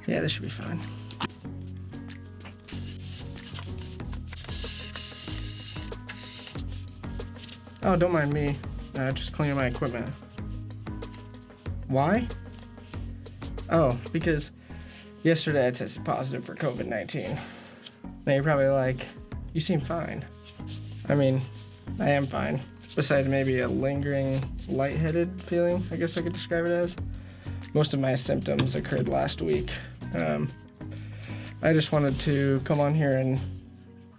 Yeah, this should be fine. Oh, don't mind me. Just cleaning my equipment. Why? Oh, because yesterday I tested positive for COVID-19. Now you're probably like, you seem fine. I mean, I am fine. Besides maybe a lingering lightheaded feeling, I guess I could describe it as. Most of my symptoms occurred last week. I just wanted to come on here and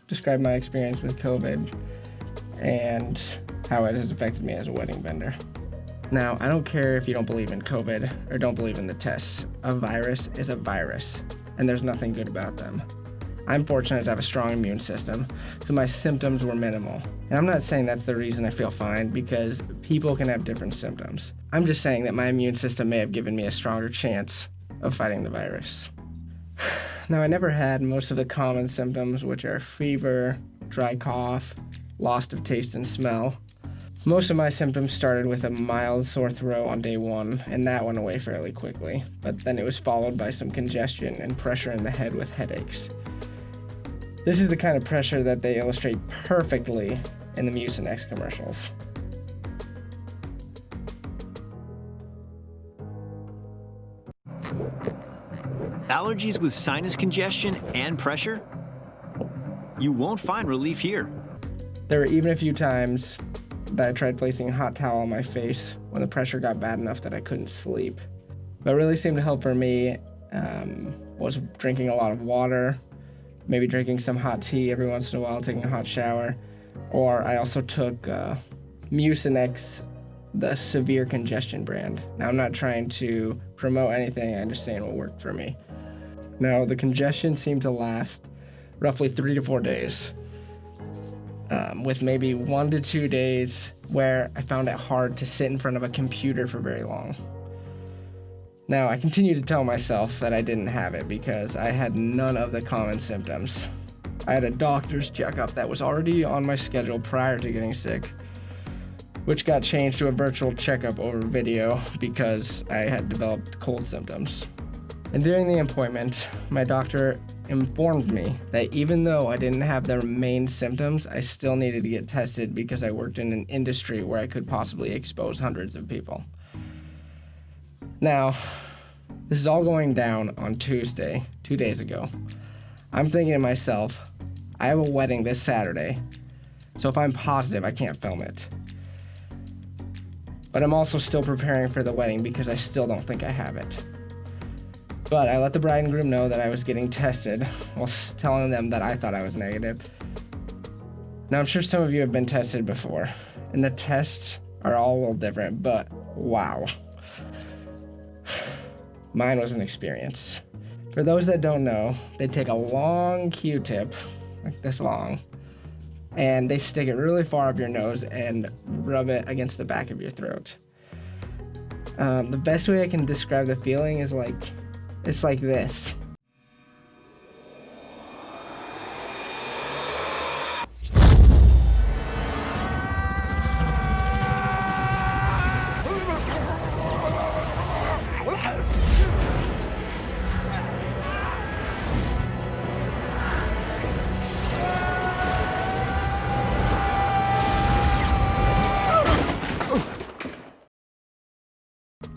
describe my experience with COVID and how it has affected me as a wedding vendor. Now, I don't care if you don't believe in COVID or don't believe in the tests. A virus is a virus, and there's nothing good about them. I'm fortunate to have a strong immune system, so my symptoms were minimal. And I'm not saying that's the reason I feel fine, because people can have different symptoms. I'm just saying that my immune system may have given me a stronger chance of fighting the virus. Now, I never had most of the common symptoms, which are fever, dry cough, loss of taste and smell. Most of my symptoms started with a mild sore throat on day 1, and that went away fairly quickly. But then it was followed by some congestion and pressure in the head with headaches. This is the kind of pressure that they illustrate perfectly in the Mucinex commercials. Allergies with sinus congestion and pressure? You won't find relief here. There were even a few times that I tried placing a hot towel on my face when the pressure got bad enough that I couldn't sleep. What really seemed to help for me was drinking a lot of water, maybe drinking some hot tea every once in a while, taking a hot shower, or I also took Mucinex, the severe congestion brand. Now, I'm not trying to promote anything, I'm just saying what worked for me. Now, the congestion seemed to last roughly 3 to 4 days, with maybe 1 to 2 days where I found it hard to sit in front of a computer for very long. Now, I continue to tell myself that I didn't have it because I had none of the common symptoms. I had a doctor's checkup that was already on my schedule prior to getting sick, which got changed to a virtual checkup over video because I had developed cold symptoms. And during the appointment, my doctor informed me that even though I didn't have the main symptoms, I still needed to get tested because I worked in an industry where I could possibly expose hundreds of people. Now, this is all going down on Tuesday, 2 days ago. I'm thinking to myself, I have a wedding this Saturday, so if I'm positive, I can't film it. But I'm also still preparing for the wedding because I still don't think I have it. But I let the bride and groom know that I was getting tested while telling them that I thought I was negative. Now, I'm sure some of you have been tested before, and the tests are all a little different, but wow. Mine was an experience. For those that don't know, they take a long Q-tip, like this long, and they stick it really far up your nose and rub it against the back of your throat. The best way I can describe the feeling is it's like this.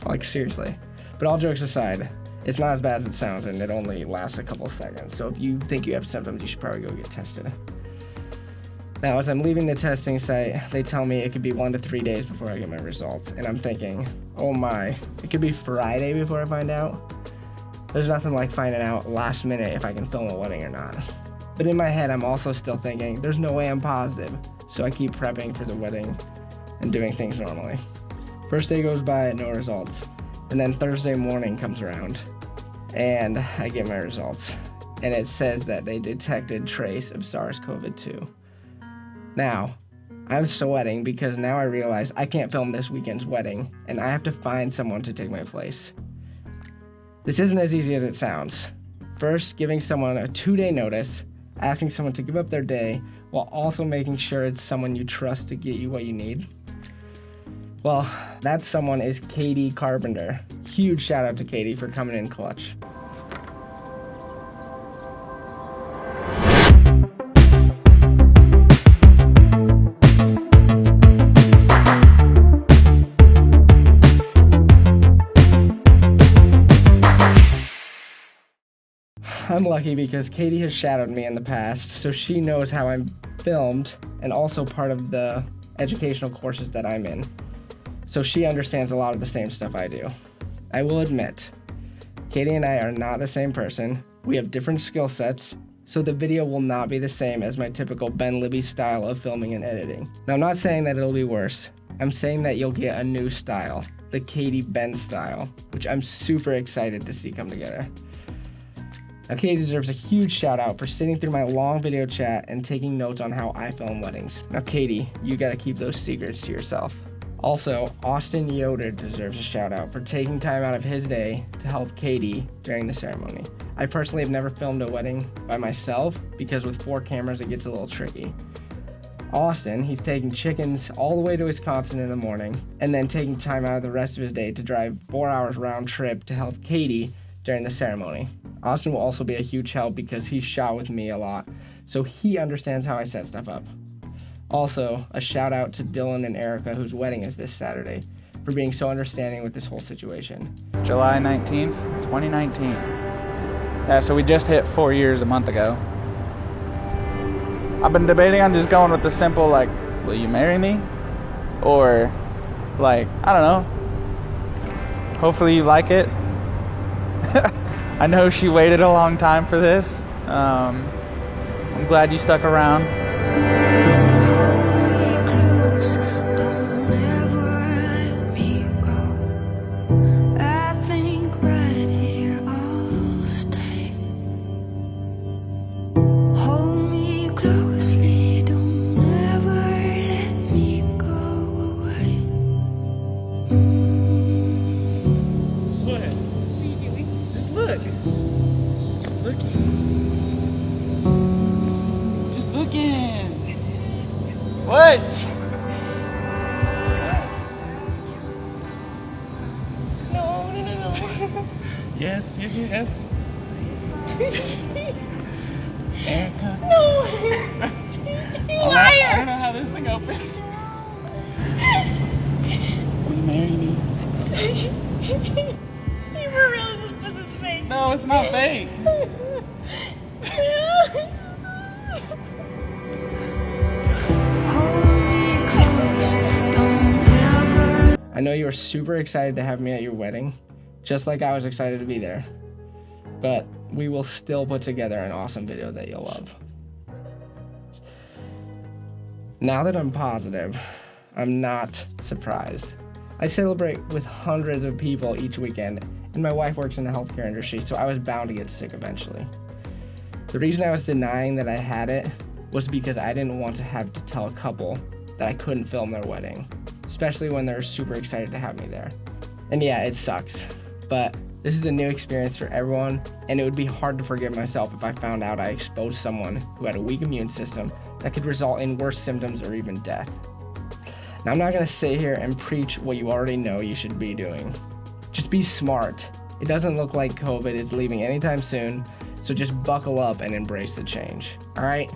Like, seriously. But all jokes aside, it's not as bad as it sounds, and it only lasts a couple seconds. So if you think you have symptoms, you should probably go get tested. Now, as I'm leaving the testing site, they tell me it could be 1 to 3 days before I get my results. And I'm thinking, oh my, it could be Friday before I find out. There's nothing like finding out last minute if I can film a wedding or not. But in my head, I'm also still thinking, there's no way I'm positive. So I keep prepping for the wedding and doing things normally. First day goes by, no results. And then Thursday morning comes around, and I get my results. And it says that they detected trace of SARS-CoV-2. Now, I'm sweating because now I realize I can't film this weekend's wedding, and I have to find someone to take my place. This isn't as easy as it sounds. First, giving someone a 2-day notice, asking someone to give up their day, while also making sure it's someone you trust to get you what you need. Well, that someone is Katie Carpenter. Huge shout out to Katie for coming in clutch. I'm lucky because Katie has shadowed me in the past, so she knows how I'm filmed and also part of the educational courses that I'm in. So she understands a lot of the same stuff I do. I will admit, Katie and I are not the same person. We have different skill sets, so the video will not be the same as my typical Ben Libby style of filming and editing. Now, I'm not saying that it'll be worse. I'm saying that you'll get a new style, the Katie Ben style, which I'm super excited to see come together. Now, Katie deserves a huge shout out for sitting through my long video chat and taking notes on how I film weddings. Now, Katie, you gotta keep those secrets to yourself. Also, Austin Yoder deserves a shout out for taking time out of his day to help Katie during the ceremony. I personally have never filmed a wedding by myself because with 4 cameras it gets a little tricky. Austin, he's taking chickens all the way to Wisconsin in the morning and then taking time out of the rest of his day to drive 4 hours round trip to help Katie during the ceremony. Austin will also be a huge help because he shot with me a lot, so he understands how I set stuff up. Also, a shout out to Dylan and Erica, whose wedding is this Saturday, for being so understanding with this whole situation. July 19th, 2019. Yeah, so we just hit 4 years a month ago. I've been debating on just going with the simple, like, will you marry me? Or, like, I don't know. Hopefully you like it. I know she waited a long time for this. I'm glad you stuck around. What? No. Yes. Erica. No. You liar. I don't know how this thing opens. Will you marry me? You were really supposed to say. No, it's not fake. I know you were super excited to have me at your wedding, just like I was excited to be there. But we will still put together an awesome video that you'll love. Now that I'm positive, I'm not surprised. I celebrate with hundreds of people each weekend, and my wife works in the healthcare industry, so I was bound to get sick eventually. The reason I was denying that I had it was because I didn't want to have to tell a couple that I couldn't film their wedding, especially when they're super excited to have me there. And yeah, it sucks, but this is a new experience for everyone, and it would be hard to forgive myself if I found out I exposed someone who had a weak immune system that could result in worse symptoms or even death. Now, I'm not gonna sit here and preach what you already know you should be doing. Just be smart. It doesn't look like COVID is leaving anytime soon, so just buckle up and embrace the change, all right?